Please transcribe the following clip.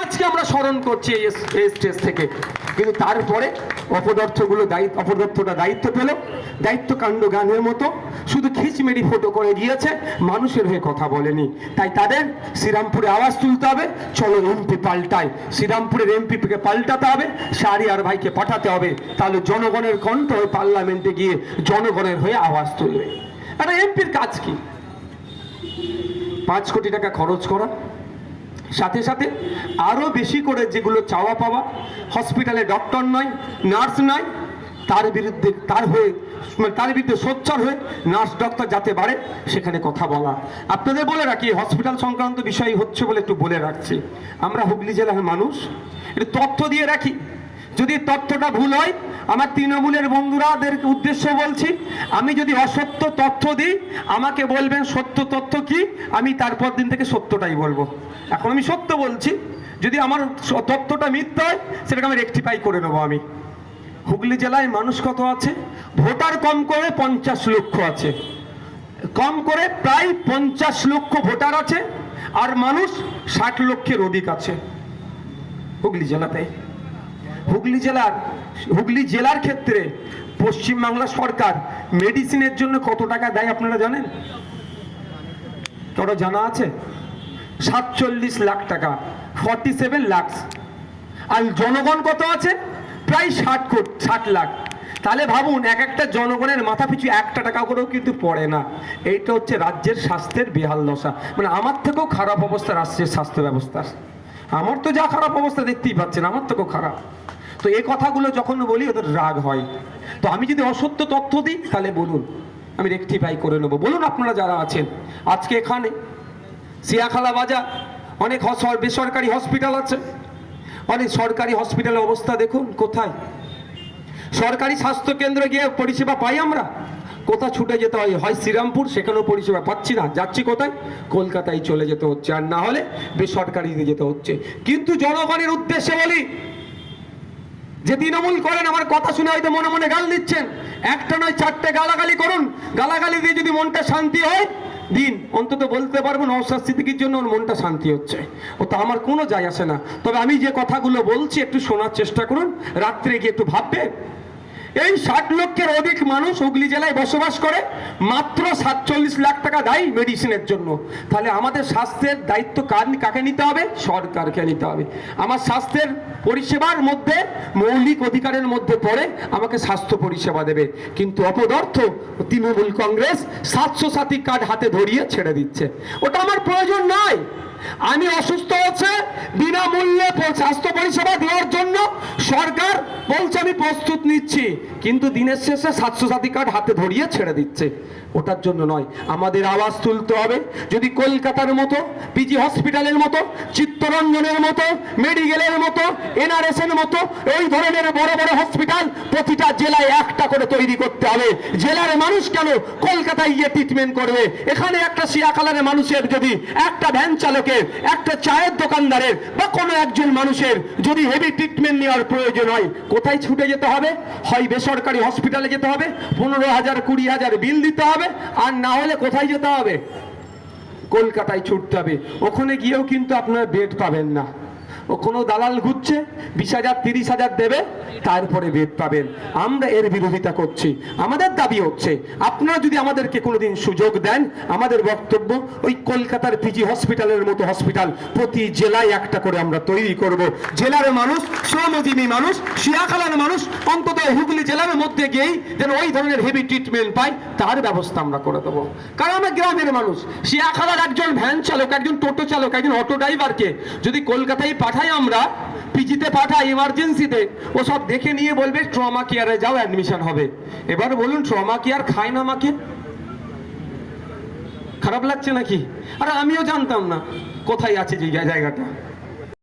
আজকে আমরা স্মরণ করছি এই স্টেজ থেকে, কিন্তু তারপরে অপদার্থটা দায়িত্ব পেল, দায়িত্ব কাণ্ড গানের মতো শুধু খিচমেরি ফটো করে গিয়েছে, মানুষের হয়ে কথা বলেনি। তাই তাদের শ্রীরামপুরে আওয়াজ তুলতে হবে, চলো এমপি পাল্টায়, শ্রীরামপুরের এমপিকে পাল্টাতে হবে, শাহরিয়ার ভাইকে পাঠাতে হবে, তাহলে জনগণের কণ্ঠ ওই পার্লামেন্টে গিয়ে জনগণের হয়ে আওয়াজ তুলবে। একটা এমপির কাজ কি? 5 কোটি টাকা খরচ করা, সাথে সাথে আরো বেশি করে যেগুলো চাওয়া পাওয়া, হসপিটালে ডক্টর নয়, নার্স নয়, তার বিরুদ্ধে সোচ্চার হয়ে নার্স ডক্টর যাতে বাড়ে সেখানে কথা বলা। আপনাদের বলে রাখি, হসপিটাল সংক্রান্ত বিষয় হচ্ছে বলে একটু বলে রাখছি, আমরা হুগলি জেলার মানুষ, একটু তথ্য দিয়ে রাখি। যদি তথ্যটা ভুল হয়, আমার তৃণমূলের বন্ধুরাদের উদ্দেশ্য বলছি, আমি যদি অসত্য তথ্য দিই আমাকে বলবেন সত্য তথ্য কি, আমি তারপর দিন থেকে সত্যটাই বলবো। এখন আমি সত্য বলছি, যদি আমার তথ্যটা মিথ্যা হয় সেটাকে আমি রেকটিফাই করে নেবো। আমি হুগলি জেলায় মানুষ কত আছে? ভোটার কম করে 50 লক্ষ আছে, কম করে প্রায় 50 লক্ষ ভোটার আছে, আর মানুষ 60 লক্ষের অধিক আছে হুগলি জেলাতে। হুগলি জেলার ক্ষেত্রে পশ্চিমবাংলা সরকার মেডিসিনের জন্য কত টাকা দেয় আপনারা জানেন? তোরা জানা আছে? 47 লাখ টাকা, 47 লাখ। আর জনগণ কত আছে? প্রায় 60 লাখ। তাহলে ভাবুন, একটা জনগণের মাথা পিছু 1 টাকা করেও কিন্তু পড়ে না। এইটা হচ্ছে রাজ্যের স্বাস্থ্যের বেহাল দশা। মানে আমার থেকেও খারাপ অবস্থা রাজ্যের স্বাস্থ্য ব্যবস্থার। আমার তো যা খারাপ অবস্থা দেখতেই পাচ্ছেন, আমার থেকেও খারাপ। তো এই কথাগুলো যখন বলি ওদের রাগ হয়। তো আমি যদি অসত্য তথ্য দিই তাহলে বলুন, আমি রেকটিফাই করে নেবো। বলুন আপনারা যারা আছেন, আজকে এখানে সিয়াখালা বাজার অনেক বেসরকারি হসপিটাল আছে, অনেক সরকারি হসপিটালের অবস্থা দেখুন কোথায়। সরকারি স্বাস্থ্য কেন্দ্রে গিয়ে পরিষেবা পাই আমরা, কোথা ছুটে যেতে হয়? হয় শ্রীরামপুর, সেখানেও পরিষেবা পাচ্ছি না, যাচ্ছি কোথায়? কলকাতায় চলে যেতে হচ্ছে, আর না হলে বেসরকারিতে যেতে হচ্ছে। কিন্তু জনগণের উদ্দেশ্যে বলি, যে তৃণমূল করেন, আমার কথা শুনে হয়তো মনে মনে গাল দিচ্ছেন, একটা নয় 4টে গালাগালি করুন, গালাগালি দিয়ে যদি মনটা শান্তি হয় দিন, অন্তত বলতে পারবো নওশাদ সিদ্দিকীর জন্য ওর মনটা শান্তি হচ্ছে, ও তো আমার কোনো যায় আসে না। তবে আমি যে কথাগুলো বলছি একটু শোনার চেষ্টা করুন, রাত্রে গিয়ে একটু ভাববে। এই 60 লক্ষের অধিক মানুষ হুগলি জেলায় বসবাস করে, মাত্র 47 লাখ টাকা দেয় মেডিসিনের জন্য। তাহলে আমাদের স্বাস্থ্যের দায়িত্ব কাকে নিতে হবে? সরকারকে নিতে হবে। আমার স্বাস্থ্যের পরিষেবার মধ্যে মৌলিক অধিকারের মধ্যে পড়ে আমাকে স্বাস্থ্য পরিষেবা দেবে। কিন্তু অপদার্থ তৃণমূল কংগ্রেস 700 সাথী কার্ড হাতে ধরিয়ে ছেড়ে দিচ্ছে। ওটা আমার প্রয়োজন নয়। আমি অসুস্থ হচ্ছে, বিনামূল্যে স্বাস্থ্য পরিষেবা দেওয়ার জন্য সরকার বলছে আমি প্রস্তুত নিচ্ছি, কিন্তু দিনের শেষে 700 সাথী কার্ড হাতে ধরিয়ে ছেড়ে দিচ্ছে। ওটার জন্য নয়, আমাদের আওয়াজ তুলতে হবে। যদি কলকাতার মতো, পিজি হসপিটালের মতো, চিত্তরঞ্জনের মতো, মেডিকেলের মতো, এনআরএস এর মতো এই ধরনের বড় বড় হসপিটাল প্রতিটা জেলায় একটা করে তৈরি করতে হবে। জেলার মানুষ কেন কলকাতায় গিয়ে ট্রিটমেন্ট করবে? এখানে একটা সিয়াখালার মানুষের, যদি একটা ভ্যান চালকের, একটা চায়ের দোকানদারের বা কোনো একজন মানুষের যদি হেভি ট্রিটমেন্ট নেওয়ার প্রয়োজন হয়, কোথায় ছুটে যেতে হবে? হয় বেসরকারি হসপিটালে যেতে হবে, 15,000 20,000 বিল দিতে হবে, আর না হলে কোথায় যেতে হবে? কলকাতায় ছুটতে হবে। ওখানে গিয়েও কিন্তু আপনারা বেড পাবেন না, ও কোনো দালাল ঘুরছে, 20,000 30,000 দেবে, তারপরে বেড পাবেন। আমরা এর বিরোধিতা করছি। আমাদের দাবি হচ্ছে, আপনারা যদি আমাদেরকে কোনোদিন সুযোগ দেন, আমাদের বক্তব্য ওই কলকাতার পিজি হসপিটালের মতো হসপিটাল প্রতি জেলায় একটা করে আমরা তৈরি করব। জেলার মানুষ, শ্রমজীবী মানুষ, সিয়াখালার মানুষ অন্তত হুগলি জেলার মধ্যে গিয়েই যেন ওই ধরনের হেভি ট্রিটমেন্ট পায়, তার ব্যবস্থা আমরা করে দেবো। কারণ আমরা গ্রামের মানুষ। সিয়াখালার একজন ভ্যান চালক, একজন টোটো চালক, একজন অটো ড্রাইভারকে যদি কলকাতায় পাঠাই, আমরা পিজিতে পাঠাই এমার্জেন্সিতে, ও সব দেখে নিয়ে বলবে ট্রমা কেয়ারে যাও, অ্যাডমিশন হবে। এবার বলুন, ট্রমা কেয়ার খায় না আমাকে? খারাপ লাগছে নাকি? আর আমিও জানতাম না কোথায় আছে যে জায়গাটা।